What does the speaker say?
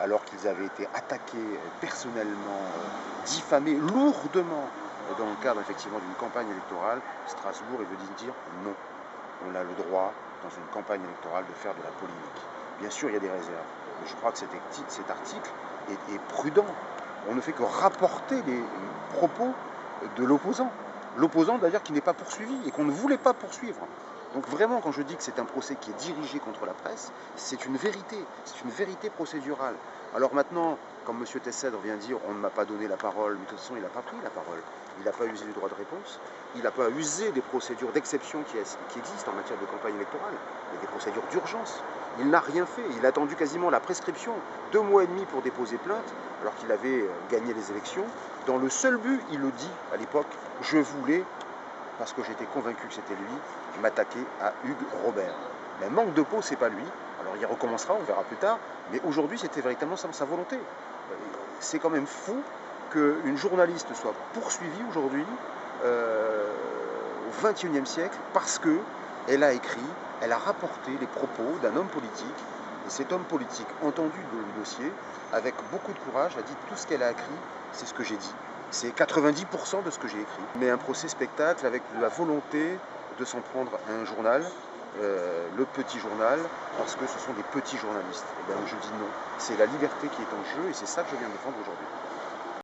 alors qu'ils avaient été attaqués personnellement, diffamés lourdement dans le cadre effectivement d'une campagne électorale. Strasbourg est venu dire non. On a le droit, dans une campagne électorale, de faire de la polémique. Bien sûr, il y a des réserves, mais je crois que cet article est prudent. On ne fait que rapporter les propos de l'opposant. L'opposant d'ailleurs qui n'est pas poursuivi et qu'on ne voulait pas poursuivre. Donc vraiment, quand je dis que c'est un procès qui est dirigé contre la presse, c'est une vérité procédurale. Alors maintenant, comme M. Tessèdre vient dire, on ne m'a pas donné la parole, mais de toute façon, il n'a pas pris la parole. Il n'a pas usé du droit de réponse, il n'a pas usé des procédures d'exception qui existent en matière de campagne électorale, il y a des procédures d'urgence. Il n'a rien fait, il a attendu quasiment la prescription, 2 mois et demi pour déposer plainte, alors qu'il avait gagné les élections, dans le seul but, il le dit à l'époque, je voulais, parce que j'étais convaincu que c'était lui, m'attaquer à Hugues Robert. Mais manque de peau, c'est pas lui. Alors il recommencera, on verra plus tard, mais aujourd'hui c'était véritablement sa volonté. C'est quand même fou qu'une journaliste soit poursuivie aujourd'hui, au XXIe siècle, parce qu'elle a écrit, elle a rapporté les propos d'un homme politique, et cet homme politique, entendu le dossier, avec beaucoup de courage, a dit tout ce qu'elle a écrit, c'est ce que j'ai dit. C'est 90% de ce que j'ai écrit. Mais un procès spectacle avec la volonté de s'en prendre à un journal, le petit journal, parce que ce sont des petits journalistes. Et bien je dis non. C'est la liberté qui est en jeu et c'est ça que je viens de défendre aujourd'hui.